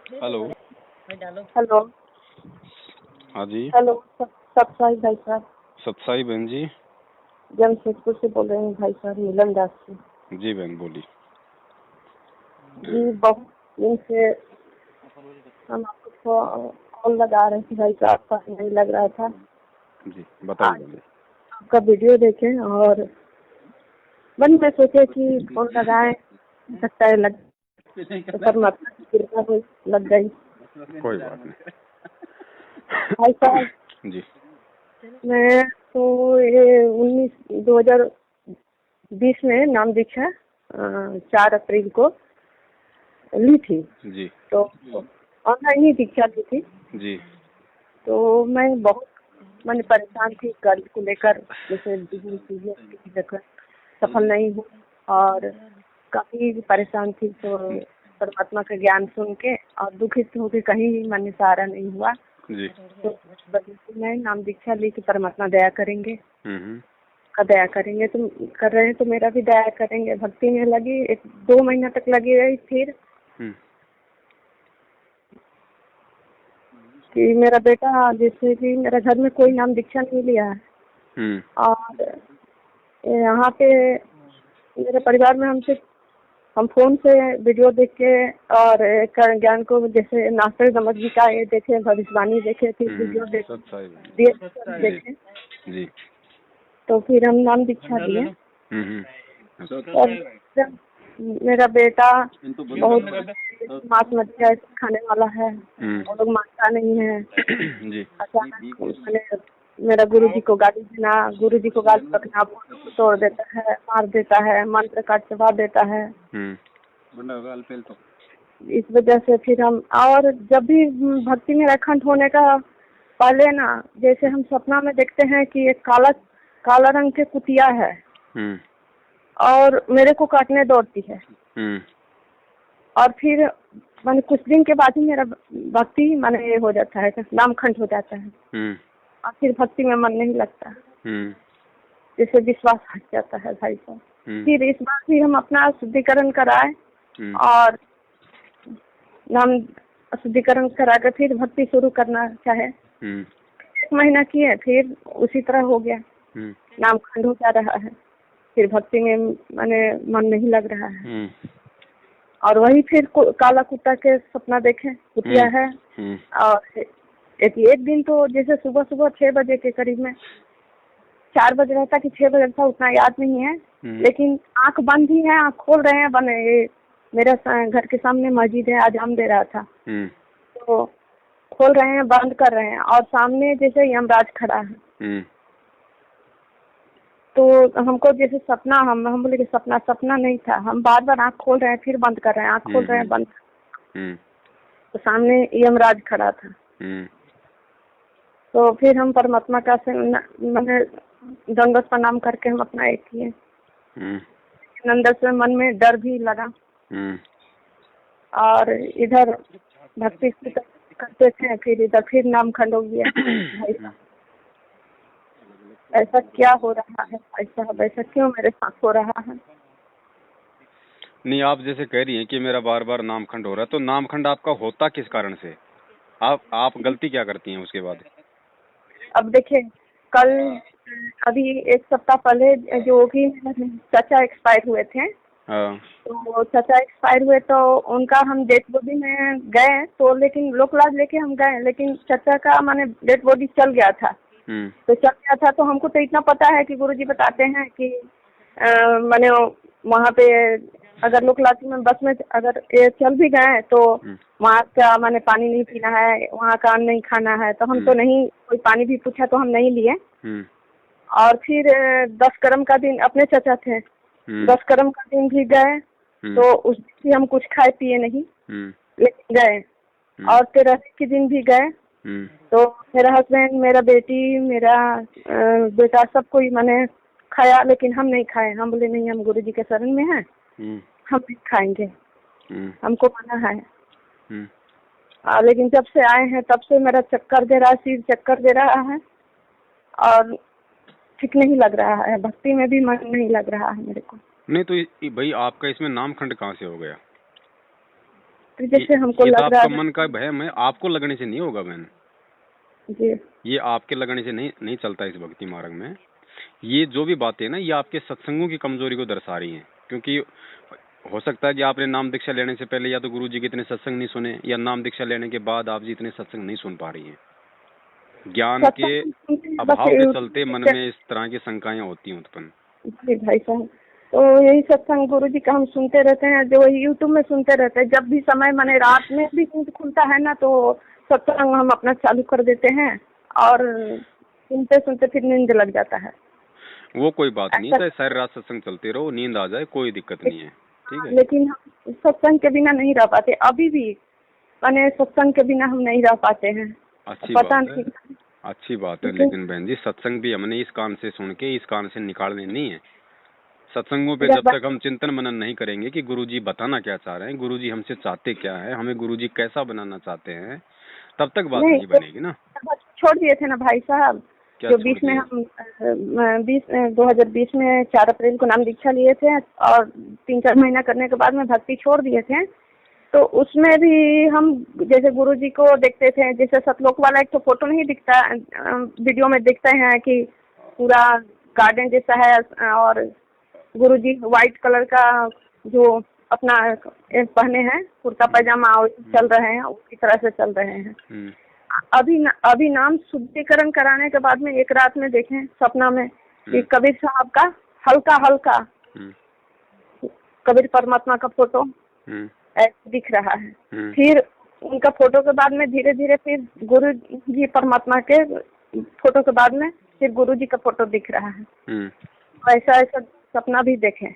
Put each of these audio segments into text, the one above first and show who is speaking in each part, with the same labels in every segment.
Speaker 1: Hello.
Speaker 2: Hello.
Speaker 1: हाँ जी।
Speaker 2: Hello सतसाई भाई साहब।
Speaker 1: सतसाई बहन जी।
Speaker 2: जमशेदपुर से बोल रहे हैं भाई साहब, नीलम दास से।
Speaker 1: जी बहन बोली।
Speaker 2: जी बहुत दिन से हम आपको कॉल लगा रहे थे भाई साहब, आपका नहीं लग रहा था।
Speaker 1: जी बताइए।
Speaker 2: आपका वीडियो देखे और मन में सोचे कि फोन लगाए, सकता है लग, तो परमात्मा की कृपा से लग गई।
Speaker 1: कोई बात नहीं
Speaker 2: भाई साहब
Speaker 1: जी।
Speaker 2: मैं तो ये 2020 में नाम दीक्षा 4 अप्रैल को ली थी।
Speaker 1: जी।
Speaker 2: तो ऑनलाइन ही दीक्षा ली थी।
Speaker 1: जी।
Speaker 2: तो मैं बहुत मैंने परेशान थी कर्ज को लेकर, जैसे बिजनेस चीजें लेकर सफल नहीं हूँ और काफी परेशान थी। तो परमात्मा का ज्ञान सुन के और दुखित हो के कहीं मन सहारा नहीं हुआ।
Speaker 1: जी।
Speaker 2: तो मैं नाम दीक्षा ली कि परमात्मा दया करेंगे, का दया करेंगे। तुम कर रहे हैं तो मेरा भी दया करेंगे। भक्ति में लगी 1-2 महीना तक लगी रही। फिर कि मेरा बेटा, जैसे कि मेरा घर में कोई नाम दीक्षा नहीं लिया है और यहाँ पे मेरे परिवार में हम फोन से वीडियो देख के और ज्ञान को, जैसे नास्तर समझ जी का ये देखे, भविष्यवाणी देखे, फिर वीडियो देखे
Speaker 1: जी।
Speaker 2: तो फिर हम नाम दीक्षा दिए। और मेरा बेटा बहुत मांस मछली खाने वाला है, वो लोग मानता नहीं है। अचानक मैंने मेरा गुरुजी को गाली देना, गुरुजी को गाली पकना, तोड़ देता है, मार देता है, मंत्र काट चबा देता है। इस वजह से फिर हम, और जब भी भक्ति में अखंड होने का पहले ना, जैसे हम सपना में देखते हैं कि एक काला रंग के कुतिया है और मेरे को काटने दौड़ती है। और फिर मैंने कुछ दिन के बाद ही मेरा भक्ति माने ये हो जाता है, नाम खंड हो जाता है और फिर भक्ति में मन नहीं लगता, जैसे विश्वास हट जाता है भाई साहब। फिर इस बार भी हम अपना शुद्धिकरण कराए और नाम शुद्धिकरण करा कर फिर भक्ति शुरू करना चाहे। 1 महीना किए, फिर उसी तरह हो गया, नाम खंड हो जा रहा है। फिर भक्ति में माने मन नहीं लग रहा है और वही फिर काला कुत्ता के सपना देखे, कुतिया है। और एक दिन तो जैसे सुबह 6 बजे के करीब में, 4 बजे रहता कि 6 बजे था उतना याद नहीं है, लेकिन आंख बंद ही है, आंख खोल रहे हैं बने। मेरा घर के सामने मस्जिद है, अजान दे रहा था, तो खोल रहे हैं, बंद कर रहे हैं और सामने जैसे यमराज खड़ा है। तो हमको जैसे सपना, हम बोले कि सपना नहीं था। हम बार आंख खोल रहे हैं, फिर बंद कर रहे हैं, आंख खोल रहे हैं, बंद। तो सामने यमराज खड़ा था। तो फिर हम परमात्मा का से मैंने दंडवत प्रणाम करके हम अपना एक किए। अंदर से मन में डर भी लगा और इधर भक्ति करते थे, फिर इधर फिर नाम खंड हो गया। भाई ऐसा क्या हो रहा है भाई साहब, ऐसा क्यों मेरे साथ हो रहा है?
Speaker 1: नहीं, आप जैसे कह रही हैं कि मेरा बार नामखंड हो रहा है, तो नामखंड आपका होता किस कारण से? आप गलती क्या करती हैं उसके बाद?
Speaker 2: अब देखिए, कल अभी 1 सप्ताह पहले जो कि चाचा एक्सपायर हुए थे, तो चाचा एक्सपायर हुए तो उनका हम डेड बॉडी में गए, तो लेकिन लोकलाज लेके हम गए, लेकिन चाचा का माने डेड बॉडी चल गया था। तो चल गया था तो हमको तो इतना पता है कि गुरुजी बताते हैं कि माने वहाँ पे अगर लोकलाज में बस में अगर ये चल भी गए तो वहाँ का माने पानी नहीं पीना है, वहाँ का अन्न नहीं खाना है। तो हम तो नहीं, कोई पानी भी पूछा तो हम नहीं लिए। और फिर 10 करम का दिन, अपने चाचा थे, 10 करम का दिन भी गए, तो उस दिन हम कुछ खाए पिए नहीं, लेकिन गए। और 13 के दिन भी गए, तो मेरा हस्बैंड, मेरा बेटी, मेरा बेटा, सब कोई मैंने खाया, लेकिन हम नहीं खाए। हम बोले नहीं, हम गुरुजी के शरण में हैं, हम नहीं खाएंगे, हमको मना है। लेकिन जब से आए हैं तब से मेरा चक्कर दे रहा है, सिर चक्कर दे रहा है और ठीक नहीं लग रहा है, भक्ति में भी मन नहीं लग रहा है मेरे को।
Speaker 1: नहीं तो भाई आपका इसमें नामखंड कहाँ से हो गया?
Speaker 2: फिर जैसे हमको
Speaker 1: ये तो
Speaker 2: लग रहा
Speaker 1: आपका
Speaker 2: है।
Speaker 1: मन का भ्रम है, आपको लगने से नहीं होगा बहन।
Speaker 2: जी
Speaker 1: ये आपके लगने से नहीं चलता इस भक्ति मार्ग में। ये जो भी बातें हैं ना, ये आपके सत्संगों की कमजोरी को दर्शा रही हैं। क्योंकि हो सकता है कि आपने नाम दीक्षा लेने से पहले या तो गुरु जी के इतने सत्संग नहीं सुने, या नाम दीक्षा लेने के बाद आप जी इतने सत्संग नहीं सुन पा रही हैं। ज्ञान के
Speaker 2: सत्संग सुनते हैं, बस
Speaker 1: अभाव के
Speaker 2: यूट्यूब
Speaker 1: चलते मन
Speaker 2: पे।
Speaker 1: में इस तरह की शंकाएं होती हैं उत्पन्न।
Speaker 2: जी भाई साहब, तो यही सत्संग गुरु जी का हम सुनते रहते हैं, जो यूट्यूब में सुनते रहते हैं। जब भी समय माने रात में भी नींद खुलता है ना, तो सत्संग हम अपना चालू कर देते हैं और सुनते सुनते फिर नींद लग जाता है।
Speaker 1: वो कोई बात नहीं,
Speaker 2: ऐसा
Speaker 1: चाहे सारी रात सत्संग चलते रहो, नींद आ जाए, कोई दिक्कत नहीं है। ठीक है,
Speaker 2: लेकिन हम सत्संग के बिना नहीं रह पाते अभी भी, माने सत्संग के बिना हम नहीं रह पाते हैं।
Speaker 1: अच्छी
Speaker 2: पता
Speaker 1: बात है,
Speaker 2: नहीं।
Speaker 1: अच्छी बात है। लेकिन बहन जी, सत्संग भी हमने इस कान से सुन के इस कान से निकालने नहीं है। सत्संगों पे जब तक हम चिंतन मनन नहीं करेंगे कि गुरुजी बताना क्या चाह रहे हैं, गुरुजी हमसे चाहते क्या है, हमें गुरुजी कैसा बनाना चाहते हैं, तब तक बात नहीं बनेगी ना।
Speaker 2: छोड़ दिए थे ना भाई साहब, जो बीच में हम 2020 में 4 अप्रैल को नाम दीक्षा लिए थे और 3-4 महीना करने के बाद में भक्ति छोड़ दिए थे। तो उसमें भी हम जैसे गुरुजी को देखते थे, जैसे सतलोक वाला एक तो फोटो नहीं दिखता, वीडियो में देखते हैं कि पूरा गार्डन जैसा है और गुरुजी व्हाइट कलर का जो अपना पहने हैं कुर्ता पैजामा और चल रहे हैं, उसी तरह से चल रहे हैं। अभी नाम शुद्धिकरण कराने के बाद में एक रात में देखें सपना में कि कबीर साहब का हल्का हल्का कबीर परमात्मा का फोटो ऐसे दिख रहा है। फिर उनका फोटो के बाद में धीरे धीरे फिर गुरु जी परमात्मा के फोटो के बाद में फिर गुरु जी का फोटो दिख रहा है। ऐसा ऐसा सपना भी देखे।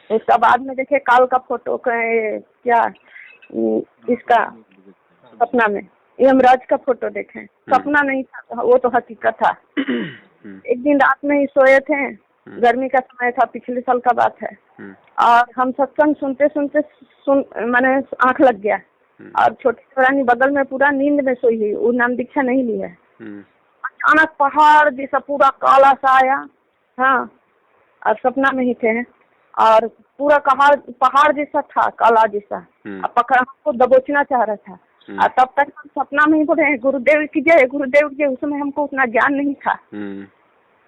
Speaker 2: उसका बाद में देखे काल का फोटो क्या इसका सपना में यमराज का फोटो देखे। सपना नहीं था, वो तो हकीकत था। एक दिन रात में ही सोए थे, गर्मी का समय था, पिछले साल का बात है, और हम सत्संग सुनते सुनते मैंने आंख लग गया और छोटी रानी बगल में पूरा नींद में सोई हुई, वो नाम दीक्षा नहीं ली है। अचानक पहाड़ जैसा पूरा काला सा आया, हाँ, और सपना में ही थे और पूरा पहाड़ जैसा था, काला जैसा, पकड़ा हमको दबोचना चाह रहा था। और तब तक हम सपना में ही बोले गुरुदेव की जय, गुरुदेव की जय। उस समय हमको उतना ज्ञान नहीं था।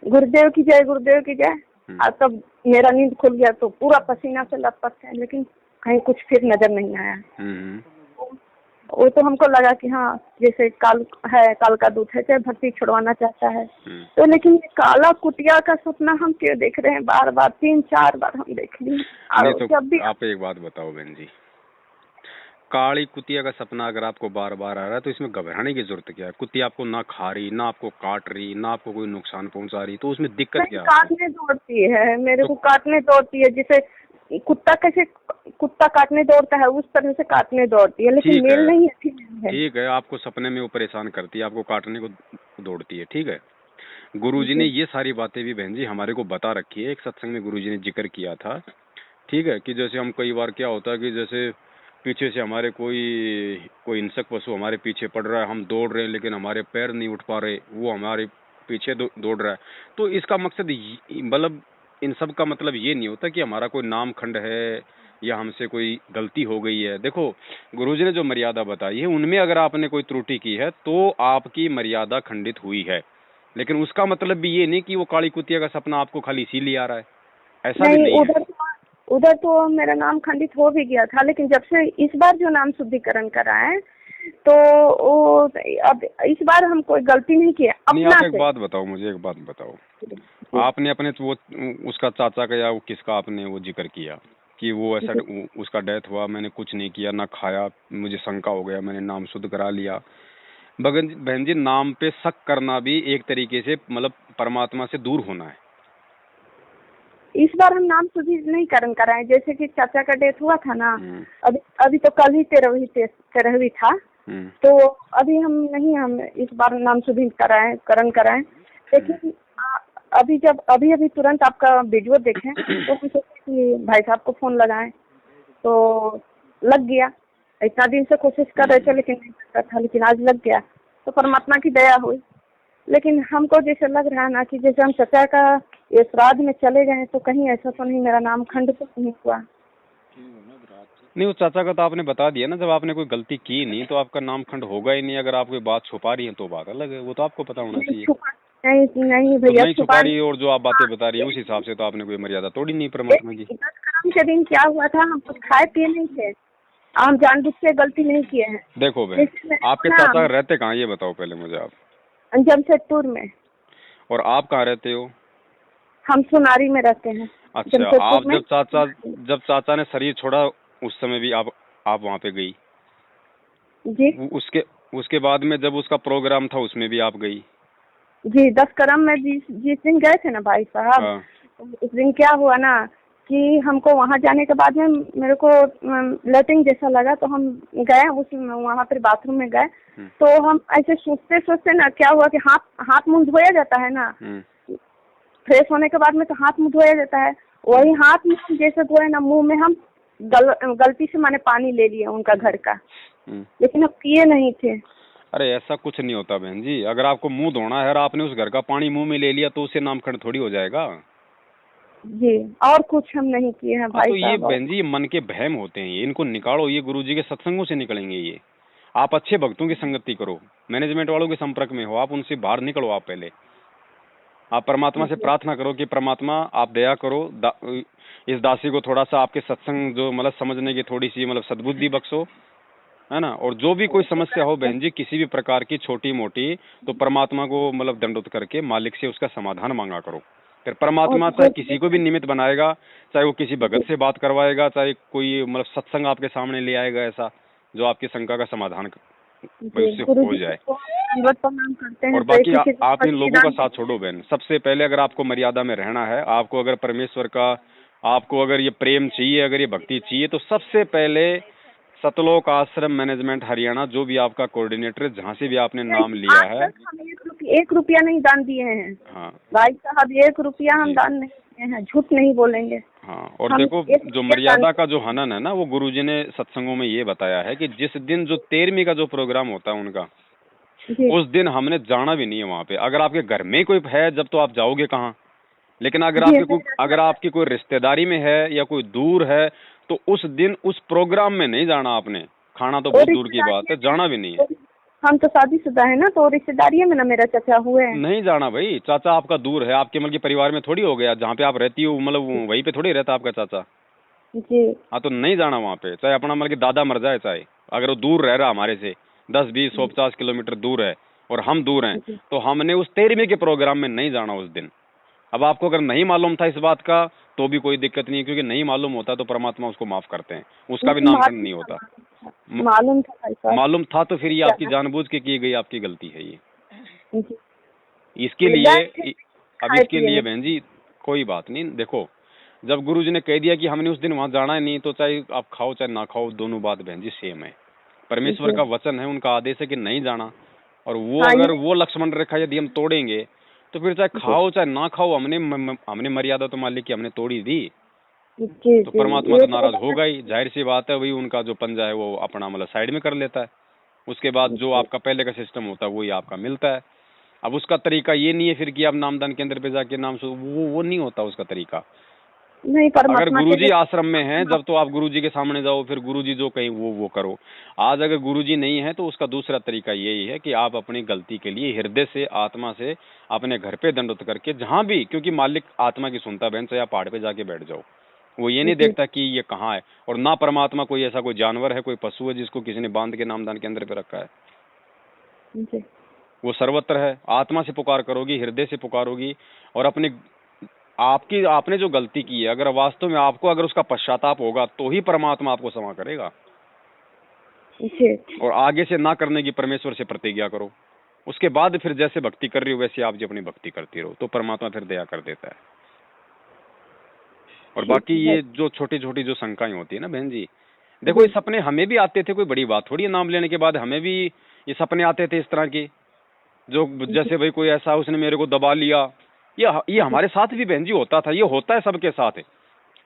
Speaker 2: गुरुदेव की जय, गुरुदेव की जय। और तब मेरा नींद खुल गया तो पूरा पसीना से लथपथ है, लेकिन कहीं कुछ फिर नजर नहीं आया। वो तो हमको लगा कि हाँ जैसे काल है, काल का दूत है, चाहे भक्ति छुड़वाना चाहता है। तो लेकिन ये काला कुटिया का सपना हम क्यों देख रहे हैं बार बार, 3-4 बार हम देख लिए।
Speaker 1: तो जब भी आप एक बात बताओ बहन जी, काली कुतिया का सपना अगर आपको बार बार आ रहा है तो इसमें घबराने की जरूरत क्या है? कुतिया आपको ना खा रही, ना आपको काट रही, ना आपको कोई नुकसान पहुंचा रही, तो उसमें दिक्कत क्या है?
Speaker 2: काटने दौड़ती है मेरे को, काटने दौड़ती है। जैसे कुत्ता काटने दौड़ता है उस तरह से काटने दौड़ती है, लेकिन मेल नहीं है। ठीक
Speaker 1: है, आपको सपने में वो परेशान करती है, आपको काटने को दौड़ती है, ठीक है। गुरुजी ने ये सारी बातें भी बहन जी हमारे को बता रखी है। एक सत्संग में गुरुजी ने जिक्र किया था, ठीक है, कि जैसे हम कई बार क्या होता है कि जैसे पीछे से हमारे कोई हिंसक पशु हमारे पीछे पड़ रहा है, हम दौड़ रहे हैं लेकिन हमारे पैर नहीं उठ पा रहे, वो हमारे पीछे दौड़ रहा है। तो इसका मकसद मतलब इन सब का मतलब ये नहीं होता कि हमारा कोई नाम खंड है या हमसे कोई गलती हो गई है। देखो गुरुजी ने जो मर्यादा बताई है उनमें अगर आपने कोई त्रुटि की है तो आपकी मर्यादा खंडित हुई है, लेकिन उसका मतलब भी ये नहीं कि वो काली कुतिया का सपना आपको खाली इसीलिए आ रहा है, ऐसा भी नहीं है।
Speaker 2: उधर तो मेरा नाम खंडित हो भी गया था, लेकिन जब से इस बार जो नाम शुद्धिकरण कराए तो अब इस बार हम कोई गलती नहीं किया अपना।
Speaker 1: आप एक बात बताओ, मुझे एक बात बताओ, आपने अपने वो उसका चाचा का या वो किसका आपने वो जिक्र किया कि वो ऐसा उसका डेथ हुआ, मैंने कुछ नहीं किया, ना खाया, मुझे शंका हो गया, मैंने नाम शुद्ध करा लिया। बहन जी, नाम पे शक करना भी एक तरीके से मतलब परमात्मा से दूर होना है।
Speaker 2: इस बार हम नाम शुद्धिकरण करण कराए, जैसे कि चाचा का डेथ हुआ था ना, अभी तो कल ही 13वीं था, तो अभी हम इस बार नाम शुद्धिकरण कराए। लेकिन अभी तुरंत आपका वीडियो देखें तो हम सोचे कि भाई साहब को फोन लगाएं, तो लग गया। इतना दिन से कोशिश कर रहे थे लेकिन नहीं लगता था, लेकिन आज लग गया, तो परमात्मा की दया हुई। लेकिन हमको जैसे लग रहा है ना कि जैसे हम चाचा का ये श्राद्ध में चले गए तो कहीं ऐसा तो नहीं मेरा नाम खंड तो नहीं हुआ।
Speaker 1: नहीं, वो चाचा का तो आपने बता दिया ना, जब आपने कोई गलती की नहीं तो आपका नाम खंड होगा ही नहीं। अगर आप कोई बात छुपा रही हैं तो बात अलग है, वो तो आपको पता होना चाहिए।
Speaker 2: नहीं
Speaker 1: तो
Speaker 2: भैया,
Speaker 1: नहीं छुपा रही है, और जो आप बातें बता रही है उस हिसाब से तो आपने कोई मर्यादा तोड़ी नहीं परमात्मा की।
Speaker 2: 10 करम के दिन क्या हुआ था, हम कुछ खाए पिए नहीं थे, हम जानबूझ के गलती नहीं किए हैं।
Speaker 1: देखो बहन, आपके चाचा रहते कहाँ ये बताओ पहले मुझे आप।
Speaker 2: जमशेदपुर में।
Speaker 1: और आप कहाँ रहते हो?
Speaker 2: हम सोनारी में रहते हैं।
Speaker 1: अच्छा, आप जब चाचा ने शरीर छोड़ा उस समय भी आप वहाँ पे गई?
Speaker 2: जी।
Speaker 1: उसके बाद में जब उसका प्रोग्राम था उसमें भी आप गई?
Speaker 2: जी, 10 करम में जिस दिन गए थे ना भाई साहब,
Speaker 1: हाँ।
Speaker 2: उस दिन क्या हुआ ना कि हमको वहाँ जाने के बाद में मेरे को लेटिंग जैसा लगा, तो हम गए वहाँ पर बाथरूम में गए। तो हम ऐसे सोचते सोचते ना क्या हुआ कि हाथ मुंह धोया जाता है ना, फ्रेश होने के बाद में तो हाथ मुंह धोया जाता है, वही हाथ मुंह जैसे धोए ना, मुंह में हम गलती से मैंने पानी ले लिया उनका घर का, लेकिन हम किए नहीं थे।
Speaker 1: अरे ऐसा कुछ नहीं होता बहन जी, अगर आपको मुंह धोना है और आपने उस घर का पानी मुंह में ले लिया तो उससे नामखंड थोड़ी हो जाएगा।
Speaker 2: जी, और कुछ हम नहीं किए हैं भाई
Speaker 1: तो ये
Speaker 2: साहब।
Speaker 1: बहन जी मन के वहम होते हैं, इनको निकालो, ये गुरुजी के सत्संगों से निकलेंगे ये। आप अच्छे भक्तों की संगति करो, मैनेजमेंट वालों के संपर्क में हो, आप उनसे बाहर निकलो। आप पहले आप परमात्मा से प्रार्थना करो कि परमात्मा आप दया करो, इस दासी को थोड़ा सा आपके सत्संग जो मतलब समझने की थोड़ी सी मतलब सद्बुद्धि बख्शो, है ना। और जो भी कोई समस्या हो बहन जी किसी भी प्रकार की छोटी मोटी, तो परमात्मा को मतलब दंडोत करके मालिक से उसका समाधान मांगा करो। फिर परमात्मा चाहे किसी को भी निमित्त बनाएगा, चाहे वो किसी भगत से बात करवाएगा, चाहे कोई मतलब सत्संग आपके सामने ले आएगा ऐसा जो आपकी शंका का समाधान उससे हो जाए। और बाकी आप इन लोगों का साथ छोड़ो बहन। सबसे पहले अगर आपको मर्यादा में रहना है, आपको अगर परमेश्वर का, आपको अगर ये प्रेम चाहिए, अगर ये भक्ति चाहिए, तो सबसे पहले सतलोक आश्रम मैनेजमेंट हरियाणा, जो भी आपका कोऑर्डिनेटर है, जहाँ से भी आपने नाम लिया है,
Speaker 2: 1 रुपया नहीं दान दिए हैं। हाँ भाई साहब, 1 रुपया हम दान नहीं दिए हैं, झूठ नहीं बोलेंगे।
Speaker 1: हाँ, और देखो जो मर्यादा का जो हनन है ना, वो गुरुजी ने सत्संगों में ये बताया है कि जिस दिन जो 13वीं का जो प्रोग्राम होता है उनका, उस दिन हमने जाना भी नहीं है वहाँ पे। अगर आपके घर में कोई है जब, तो आप जाओगे कहाँ? लेकिन अगर आपकी कोई रिश्तेदारी में है या कोई दूर है, तो उस दिन उस प्रोग्राम में नहीं जाना आपने। खाना तो बहुत दूर की बात है, जाना भी नहीं है।
Speaker 2: हम तो शादीशुदा है ना, तो रिश्तेदारी में ना मेरा चाचा हुए हैं।
Speaker 1: नहीं जाना भाई, चाचा आपका दूर है, आपके मतलब परिवार में थोड़ी हो गया, जहाँ पे आप रहती हो मतलब वहीं पे थोड़ी रहता आपका चाचा
Speaker 2: जी।
Speaker 1: हाँ, तो नहीं जाना वहाँ पे, चाहे अपना मतलब दादा मर जाए, चाहे अगर वो दूर रह रहा हमारे से 10, 20, 100, 50 किलोमीटर दूर है और हम दूर हैं, तो हमने उस 13वीं के प्रोग्राम में नहीं जाना उस दिन। अब आपको अगर नहीं मालूम था इस बात का तो भी कोई दिक्कत नहीं है, क्योंकि नहीं मालूम होता तो परमात्मा उसको माफ करते हैं, उसका भी नामकरण नहीं होता। मालूम था तो फिर ये आपकी जानबूझ के की गई आपकी गलती है ये। इसके लिए बहन जी कोई बात नहीं। देखो, जब गुरुजी ने कह दिया कि हमने उस दिन वहां जाना है नहीं, तो चाहे आप खाओ चाहे ना खाओ, दोनों बात बहन जी सेम है। परमेश्वर का वचन है, उनका आदेश है कि नहीं जाना, और वो अगर वो लक्ष्मण रेखा यदि हम तोड़ेंगे तो फिर चाहे खाओ चाहे ना खाओ, हमने मर्यादा तो मालिक की हमने तोड़ी दी, तो परमात्मा तो नाराज होगा ही, जाहिर सी बात है। वही उनका जो पंजा है वो अपना मतलब साइड में कर लेता है, उसके बाद जो आपका पहले का सिस्टम होता है वही आपका मिलता है। अब उसका तरीका ये नहीं है फिर कि आप नामदान केंद्र पे जाके नाम वो नहीं होता उसका तरीका। नहीं, अगर गुरुजी आश्रम में हैं जब, तो आप गुरुजी के सामने जाओ, फिर गुरुजी जो कहीं वो करो। आज अगर गुरुजी नहीं है तो उसका दूसरा तरीका यही है कि आप अपनी गलती के लिए हृदय से, आत्मा से अपने घर पे दंडोत करके, जहां भी, क्योंकि मालिक आत्मा की सुनता बहन, चाहे आप पहाड़ पे जाके बैठ जाओ, वो ये नहीं देखता कि ये कहाँ है। और ना परमात्मा कोई ऐसा कोई जानवर है, कोई पशु है जिसको किसी ने बांध के नामदान केंद्र पे रखा है। वो सर्वत्र है। आत्मा से पुकार करोगी, हृदय से पुकारोगी, और अपनी आपने जो गलती की है, अगर वास्तव में आपको अगर उसका पश्चाताप होगा तो ही परमात्मा आपको क्षमा करेगा। और आगे से ना करने की परमेश्वर से प्रतिज्ञा करो, उसके बाद फिर जैसे भक्ति कर रही हो वैसे आप जी अपनी भक्ति करती रहो, तो परमात्मा फिर दया कर देता है। और बाकी ये जो छोटी छोटी जो शंकाएं होती है ना बहन जी, देखो ये सपने हमें भी आते थे, कोई बड़ी बात थोड़ी है। नाम लेने के बाद हमें भी ये सपने आते थे इस तरह के, जो जैसे भाई कोई ऐसा उसने मेरे को दबा लिया। ये हमारे साथ भी बहन जी होता था, ये होता है सबके साथ है।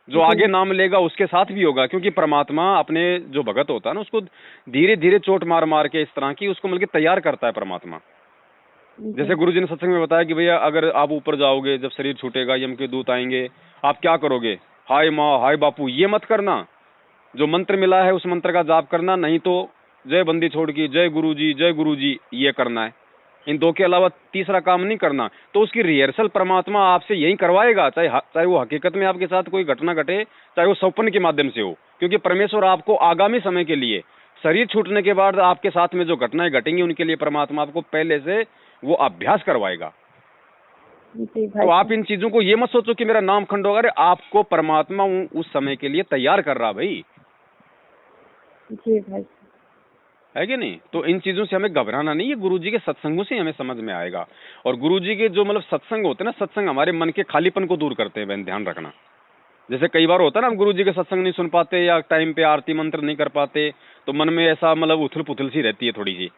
Speaker 1: जो आगे नाम लेगा उसके साथ भी होगा, क्योंकि परमात्मा अपने जो भगत होता है ना उसको धीरे धीरे चोट मार मार के इस तरह की उसको मतलब तैयार करता है परमात्मा। जैसे गुरुजी ने सत्संग में बताया कि भैया अगर आप ऊपर जाओगे, जब शरीर छूटेगा, यम के दूत आएंगे, आप क्या करोगे? हाय माँ हाय बापू ये मत करना, जो मंत्र मिला है उस मंत्र का जाप करना, नहीं तो जय बंदी छोड़ की जय गुरुजी ये करना है। इन दो के अलावा तीसरा काम नहीं करना। तो उसकी रिहर्सल परमात्मा आपसे यही करवाएगा, चाहे वो हकीकत में आपके साथ कोई घटना घटे, चाहे वो स्वप्न के माध्यम से हो, क्योंकि परमेश्वर आपको आगामी समय के लिए, शरीर छूटने के बाद आपके साथ में जो घटनाएं घटेंगी उनके लिए परमात्मा आपको पहले से वो अभ्यास करवाएगा। तो आप इन चीजों को ये मत सोचो कि मेरा नाम खंड होगा। अरे आपको परमात्मा उस समय के लिए तैयार कर रहा भाई।
Speaker 2: जी भाई,
Speaker 1: है कि नहीं? तो इन चीजों से हमें घबराना नहीं है, गुरुजी के सत्संगों से हमें समझ में आएगा। और गुरुजी के जो मतलब सत्संग होते हैं ना, सत्संग हमारे मन के खालीपन को दूर करते हैं बहन, ध्यान रखना। जैसे कई बार होता है ना, हम गुरुजी के सत्संग नहीं सुन पाते या टाइम पे आरती मंत्र नहीं कर पाते, तो मन में ऐसा मतलब उथल पुथल सी रहती है थोड़ी सी।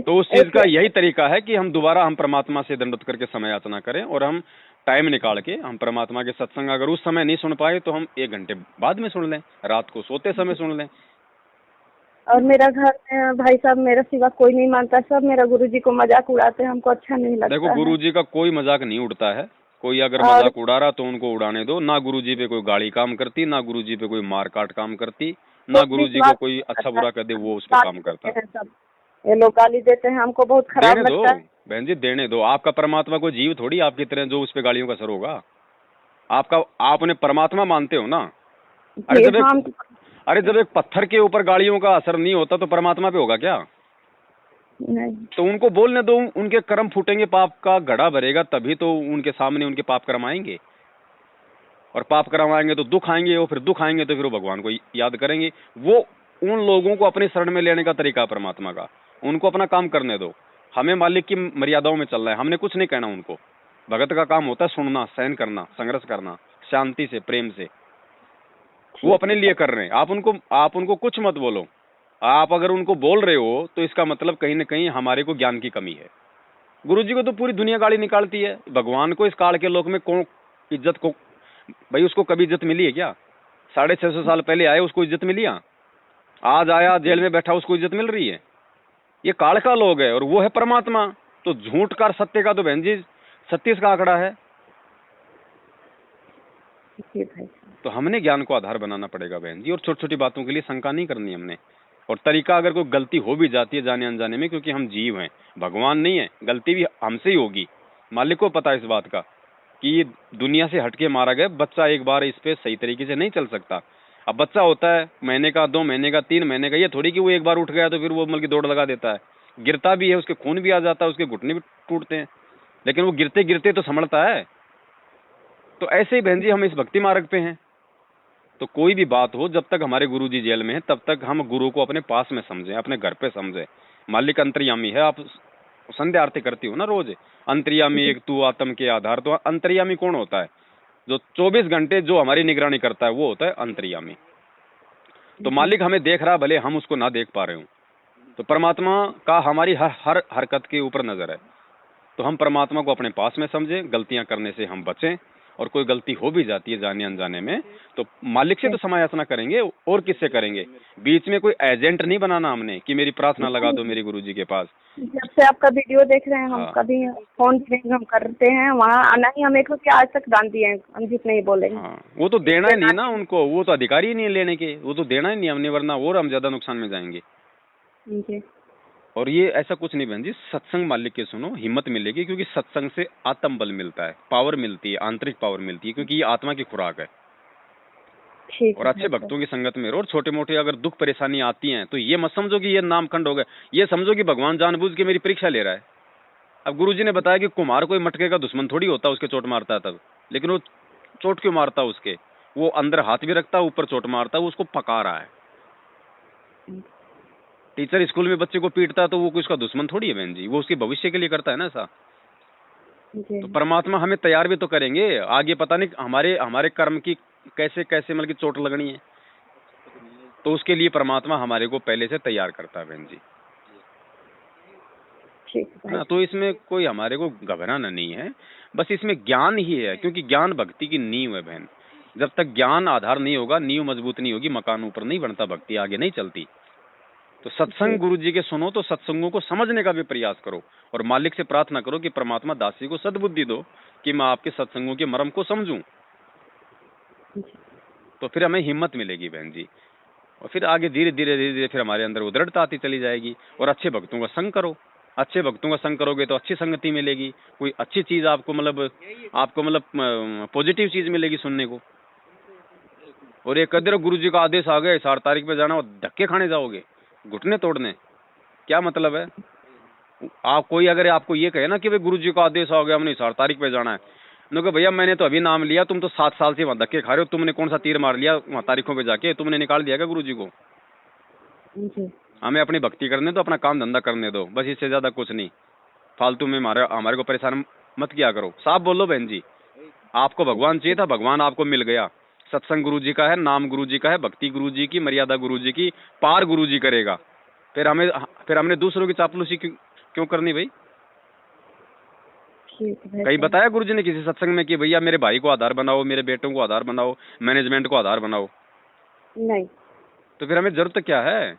Speaker 1: तो उस चीज का यही तरीका है कि हम दोबारा हम परमात्मा से दंडवत करके समय याचना करें और हम टाइम निकाल के हम परमात्मा के सत्संग अगर उस समय नहीं सुन पाए तो हम 1 घंटे बाद में सुन लें, रात को सोते समय सुन लें।
Speaker 2: और मेरा घर में भाई साहब मेरा सिवा कोई नहीं मानता, सब मेरा गुरुजी को मजाक उड़ाते हैं, हमको अच्छा नहीं लगता।
Speaker 1: देखो गुरुजी का कोई मजाक नहीं उड़ता है, कोई अगर मजाक उड़ा रहा तो उनको उड़ाने दो। ना गुरुजी पे कोई गाड़ी काम करती, ना गुरुजी पे कोई मार काट काम करती, ना गुरुजी को कोई अच्छा बुरा कर दे वो उस पर काम करता है।
Speaker 2: ये लोग गाली देते हैं, हमको बहुत खराब लगता है।
Speaker 1: बहन जी देने दो, आपका परमात्मा कोई जीव थोड़ी आपकी तरह जो उस पे गालियों का असर होगा। आप उन्हें परमात्मा मानते हो ना। अरे जब एक पत्थर के ऊपर गालियों का असर नहीं होता तो परमात्मा पे होगा क्या?
Speaker 2: नहीं।
Speaker 1: तो उनको बोलने दो, उनके कर्म फूटेंगे, पाप का घड़ा भरेगा, तभी तो उनके सामने उनके पाप कर्म आएंगे। और पाप कर्म आएंगे तो दुख आएंगे, और फिर दुख आएंगे तो फिर वो भगवान को याद करेंगे। वो उन लोगों को अपने शरण में लेने का तरीका परमात्मा का, उनको अपना काम करने दो। हमें मालिक की मर्यादाओं में चलना है, हमने कुछ नहीं कहना उनको। भगत का काम होता है सुनना, सहन करना, संघर्ष करना, शांति से, प्रेम से। वो अपने लिए कर रहे हैं, आप उनको कुछ मत बोलो। आप अगर उनको बोल रहे हो तो इसका मतलब कहीं ना कहीं हमारे को ज्ञान की कमी है। गुरुजी को तो पूरी दुनिया गाली निकालती है, भगवान को इस काल के लोक में कौन इज्जत को, भाई उसको कभी इज्जत मिली है क्या? 650 साल पहले आए, उसको इज्जत मिली? आज आया जेल में बैठा, उसको इज्जत मिल रही है? ये काल का लोग है और वो है परमात्मा। तो झूठ का सत्य का तो बहन जी 36 का आंकड़ा है। तो हमने ज्ञान को आधार बनाना पड़ेगा बहन जी, और छोटी छोटी बातों के लिए शंका नहीं करनी हमने। और तरीका अगर कोई गलती हो भी जाती है जाने अनजाने में, क्योंकि हम जीव हैं, भगवान नहीं है, गलती भी हमसे ही होगी। मालिक को पता है इस बात का कि ये दुनिया से हटके मारा गया बच्चा एक बार इस पे सही तरीके से नहीं चल सकता। अब बच्चा होता है महीने का, 2 महीने का, 3 महीने का, ये थोड़ी कि वो एक बार उठ गया तो फिर वो मतलब की दौड़ लगा देता है। गिरता भी है, उसके खून भी आ जाता है, उसके घुटने भी टूटते हैं, लेकिन वो गिरते गिरते तो संभलता है। तो ऐसे ही बहन जी हम इस भक्ति मार्ग पे हैं। तो कोई भी बात हो, जब तक हमारे गुरुजी जेल में हैं तब तक हम गुरु को अपने पास में समझें, अपने घर पे समझें। मालिक अंतर्यामी है। आप संध्या आरती करती हो ना रोज, अंतर्यामी एक तू आत्म के आधार। तो अंतर्यामी कौन होता है? जो 24 घंटे जो हमारी निगरानी करता है वो होता है अंतर्यामी। तो मालिक हमें देख रहा, भले हम उसको ना देख पा रहे हो। तो परमात्मा का हमारी हर हरकत के ऊपर नजर है। तो हम परमात्मा को अपने पास में समझें, गलतियां करने से हम बचें। और कोई गलती हो भी जाती है जाने अनजाने में तो मालिक से तो समय याचना करेंगे, और किससे करेंगे? बीच में कोई एजेंट नहीं बनाना हमने कि मेरी प्रार्थना लगा दो मेरे गुरुजी के पास।
Speaker 2: जब से आपका वीडियो देख रहे हैं हम कभी फोन हम करते हैं, वहाँ आना ही, हम 1 रुपया आज तक दान दिए हैं, हम झूठ नहीं बोलेंगे।
Speaker 1: वो तो देना ही नहीं ना उनको, वो तो अधिकारी ही नहीं है लेने के, वो तो देना ही नहीं हमने, वरना और हम ज्यादा नुकसान में जाएंगे। और ये ऐसा कुछ नहीं बहन जी, सत्संग मालिक के सुनो, हिम्मत मिलेगी, क्योंकि सत्संग से आत्म बल मिलता है, पावर मिलती है, आंतरिक पावर मिलती है, क्योंकि ये आत्मा की खुराक है। और अच्छे भक्तों की संगत में रहो। और छोटे मोटे अगर दुख परेशानी आती हैं तो ये मत समझो कि ये नामखंड हो गया, ये समझो कि भगवान जानबूझ के मेरी परीक्षा ले रहा है। अब गुरुजी ने बताया कि कुम्हार कोई मटके का दुश्मन थोड़ी होता, उसके चोट मारता है तब, लेकिन वो चोट क्यों मारता उसके? वो अंदर हाथ भी रखता, ऊपर चोट मारता, वो उसको पका रहा है। टीचर स्कूल में बच्चे को पीटता तो वो उसका दुश्मन थोड़ी है बहन जी, वो उसके भविष्य के लिए करता है ना ऐसा। तो परमात्मा हमें तैयार भी तो करेंगे, आगे पता नहीं हमारे कर्म की कैसे कैसे मतलब की चोट लगनी है। तो उसके लिए परमात्मा हमारे को पहले से तैयार करता है बहन जी। हाँ, तो इसमें कोई हमारे को घबराना नहीं है, बस इसमें ज्ञान ही है, क्योंकि ज्ञान भक्ति की नींव है बहन। जब तक ज्ञान आधार नहीं होगा, नींव मजबूत नहीं होगी, मकान ऊपर नहीं बनता, भक्ति आगे नहीं चलती। तो सत्संग गुरुजी के सुनो, तो सत्संगों को समझने का भी प्रयास करो, और मालिक से प्रार्थना करो कि परमात्मा दासी को सद्बुद्धि दो कि मैं आपके सत्संगों के मर्म को समझूं। तो फिर हमें हिम्मत मिलेगी बहन जी। और फिर आगे धीरे धीरे फिर हमारे अंदर वो दृढ़ता आती चली जाएगी। और अच्छे भक्तों का संग करो, अच्छे भक्तों का संग करोगे तो अच्छी संगति मिलेगी, कोई अच्छी चीज आपको मतलब पॉजिटिव चीज मिलेगी सुनने को। और एक कदर गुरु जी का आदेश आ गया 4 तारीख पे जाना, और धक्के खाने जाओगे, घुटने तोड़ने, क्या मतलब है? आप कोई अगर आपको ये कहे ना कि भाई गुरु जी का आदेश आ गया, हमने 4 तारीख पे जाना है, तो भैया मैंने तो अभी नाम लिया, तुम तो 7 साल से वहां धक्के खा रहे हो, तुमने कौन सा तीर मार लिया वहां तारीखों पे जाके? तुमने निकाल दिया क्या गुरु जी को? हमें अपनी भक्ति करने दो, अपना काम धंधा करने दो, बस इससे ज्यादा कुछ नहीं। फालतू में हमारे को परेशान मत किया करो। साफ बोलो बहन जी, आपको भगवान चाहिए था, भगवान आपको मिल गया। सत्संग गुरु जी का है, नाम गुरु जी का है, भक्ति गुरु जी की, मर्यादा गुरु जी की, पार गुरु जी करेगा। फिर हमने दूसरों की चापलूसी क्यों करनी भाई? कहीं बताया गुरु जी ने किसी सत्संग में कि भैया मेरे भाई को आधार बनाओ, मेरे बेटों को आधार बनाओ, मैनेजमेंट को आधार बनाओ?
Speaker 2: नहीं।
Speaker 1: तो फिर हमें जरूरत क्या है?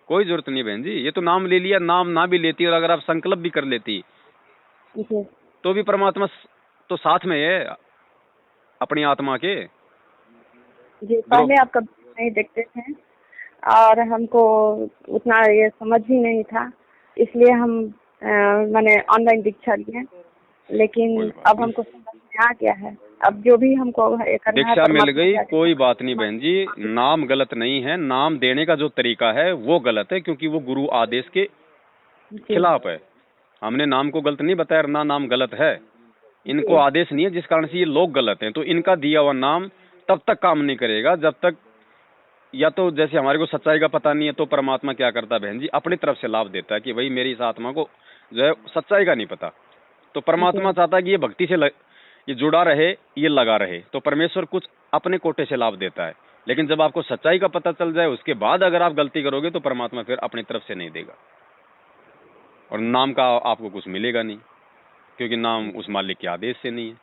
Speaker 1: कोई जरूरत नहीं बहन जी। ये तो नाम ले लिया, नाम ना भी लेती और अगर आप संकल्प भी कर लेती तो भी परमात्मा तो साथ में है अपनी आत्मा के।
Speaker 2: जी, पहले आप कभी नहीं देखते थे और हमको उतना ये समझ भी नहीं था, इसलिए हम मैंने ऑनलाइन दीक्षा लिए, लेकिन अब हमको समझ में आ गया है। अब जो भी हमको
Speaker 1: दीक्षा मिल गई, कोई बात नहीं बहन जी, नाम गलत नहीं है, नाम देने का जो तरीका है वो गलत है, क्योंकि वो गुरु आदेश के खिलाफ है। हमने नाम को गलत नहीं बताया, ना नाम गलत है, इनको आदेश नहीं है, जिस कारण से ये लोग गलत हैं। तो इनका दिया हुआ नाम तब तक काम नहीं करेगा जब तक, या तो जैसे हमारे को सच्चाई का पता नहीं है, तो परमात्मा क्या करता है बहन जी, अपनी तरफ से लाभ देता है कि भाई मेरी इस आत्मा को जो है सच्चाई का नहीं पता, तो परमात्मा चाहता है कि ये भक्ति से ये जुड़ा रहे, ये लगा रहे, तो परमेश्वर कुछ अपने कोटे से लाभ देता है। लेकिन जब आपको सच्चाई का पता चल जाए उसके बाद अगर आप गलती करोगे तो परमात्मा फिर अपनी तरफ से नहीं देगा, और नाम का आपको कुछ मिलेगा नहीं, क्योंकि नाम उस मालिक के आदेश से नहीं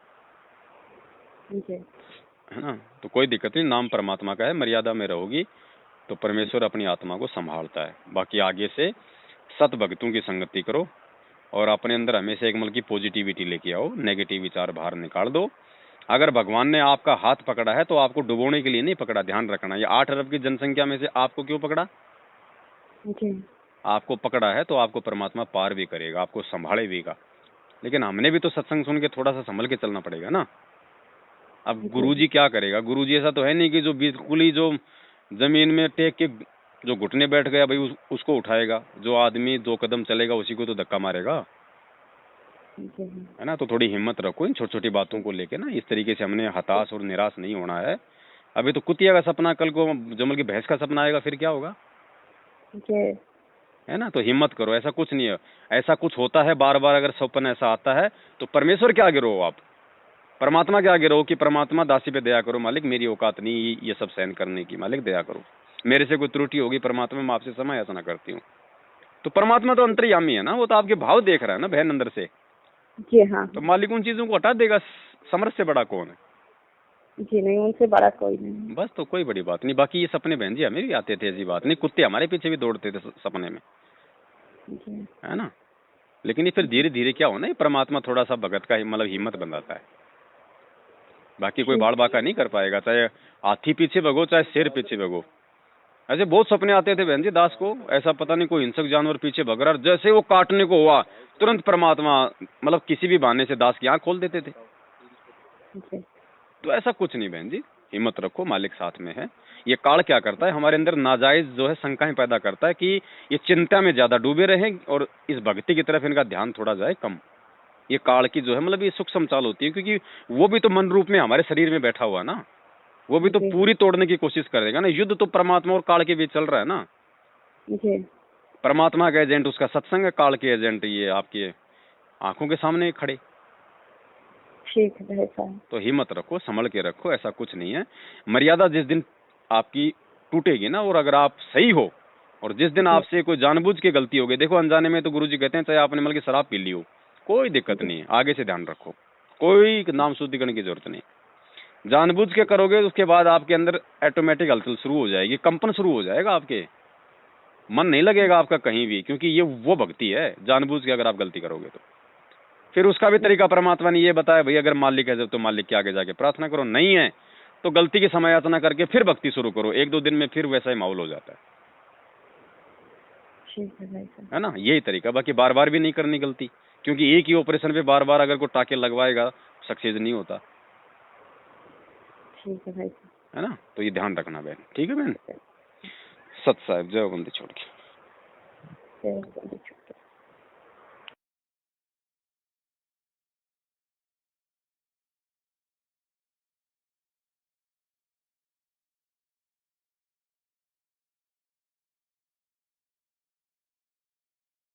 Speaker 1: है ना। तो कोई दिक्कत नहीं, नाम परमात्मा का है, मर्यादा में रहोगी तो परमेश्वर अपनी आत्मा को संभालता है। बाकी आगे से सत भक्तों की संगति करो और अपने अंदर हमेशा एक मतलब की पॉजिटिविटी लेके आओ, नेगेटिव विचार बाहर निकाल दो। अगर भगवान ने आपका हाथ पकड़ा है तो आपको डुबोने के लिए नहीं पकड़ा, ध्यान रखना। ये 8 अरब की जनसंख्या में से आपको क्यों पकड़ा? आपको पकड़ा है तो आपको परमात्मा पार भी करेगा, आपको संभालेगा। लेकिन हमने भी तो सत्संग सुन के थोड़ा सा संभल के चलना पड़ेगा ना। अब गुरुजी क्या करेगा? गुरुजी ऐसा तो है नहीं कि जो बिल्कुल ही जो जमीन में टेक के जो घुटने बैठ गया भाई उसको उठाएगा। जो आदमी 2 कदम चलेगा उसी को तो धक्का मारेगा, है ना। तो थोड़ी हिम्मत रखो इन छोटी छोटी बातों को लेके ना। इस तरीके से हमने हताश और निराश नहीं होना है। अभी तो कुतिया का सपना, कल को जमल की भैंस का सपना आएगा, फिर क्या होगा, है ना। तो हिम्मत करो, ऐसा कुछ नहीं है। ऐसा कुछ होता है बार बार, अगर सपना ऐसा आता है तो परमेश्वर के आगे रहो, आप परमात्मा के आगे रहो कि परमात्मा दासी पे दया करो, मालिक मेरी औकात नहीं ये सब सहन करने की, मालिक दया करो, मेरे से कोई त्रुटि होगी परमात्मा, मैं आपसे क्षमा याचना करती हूँ। तो परमात्मा तो अंतर्यामी है ना, वो तो आपके भाव देख रहा है ना बहन अंदर से।
Speaker 2: जी हाँ।
Speaker 1: तो मालिक उन चीजों को हटा देगा। समर्थ से बड़ा कौन है? जी
Speaker 2: नहीं, उनसे बड़ा कोई नहीं।
Speaker 1: बस, तो कोई बड़ी बात नहीं। बाकी ये सपने बहन जी हमें भी आते थे, ऐसी बात नहीं। कुत्ते हमारे पीछे भी दौड़ते थे सपने में, है ना। लेकिन ये फिर धीरे धीरे क्या होना, ये परमात्मा थोड़ा सा भगत का मतलब हिम्मत बनाता है। बाकी कोई बाड़ बाका नहीं कर पाएगा, चाहे हाथी पीछे भगो चाहे शेर पीछे भगो। ऐसे बहुत सपने आते थे बहन जी दास को, ऐसा पता नहीं कोई हिंसक जानवर पीछे भग रहा, जैसे वो काटने को हुआ तुरंत परमात्मा मतलब किसी भी बहाने से दास की आंख खोल देते थे। तो ऐसा कुछ नहीं बहन जी, हिम्मत रखो, मालिक साथ में है। ये काल क्या करता है, हमारे अंदर नाजायज जो है शंकाएं पैदा करता है कि ये चिंता में ज्यादा डूबे रहें और इस भक्ति की तरफ इनका ध्यान थोड़ा जाए कम। ये काल की जो है मतलब ये सूक्ष्म चाल होती है, क्योंकि वो भी तो मन रूप में हमारे शरीर में बैठा हुआ ना, वो भी तो पूरी तोड़ने की कोशिश करेगा ना। युद्ध तो परमात्मा और काल के बीच चल रहा है ना। परमात्मा का एजेंट उसका सत्संग है, काल के एजेंट ये आपके आंखों के सामने खड़े।
Speaker 2: ठीक है सर।
Speaker 1: तो हिम्मत रखो, संभल के रखो, ऐसा कुछ नहीं है। मर्यादा जिस दिन आपकी टूटेगी ना, और अगर आप सही हो, और जिस दिन आपसे कोई जानबूझ के गलती हो गई, देखो अनजाने में तो गुरुजी कहते हैं चाहे आपने मतलब की शराब पी ली हो, कोई दिक्कत नहीं है, आगे से ध्यान रखो, कोई नाम शुद्धिकरण की जरूरत नहीं। जानबूझ के करोगे उसके बाद आपके अंदर ऑटोमेटिक हलचल शुरू हो जाएगी, कंपन शुरू हो जाएगा, आपके मन नहीं लगेगा आपका कहीं भी, क्योंकि ये वो भक्ति है। जानबूझ के अगर आप गलती करोगे तो फिर उसका भी तरीका परमात्मा ने ये बताया, भाई अगर मालिक है जब तो मालिक के आगे जाके प्रार्थना करो, नहीं है तो गलती की समय याचना करके फिर भक्ति शुरू करो, 1-2 दिन में फिर वैसा ही माहौल हो जाता है।
Speaker 2: ठीक है भाई साहब।
Speaker 1: है ना, यही तरीका। बाकी बार बार भी नहीं करनी गलती, क्योंकि एक ही ऑपरेशन पे बार बार अगर कोई टाके लगवाएगा सक्सेस नहीं होता।
Speaker 2: ठीक है भाई साहब।
Speaker 1: है ना, तो ये ध्यान रखना बहन। ठीक है बहन। सत साहब, जय बंदी छोड़ के।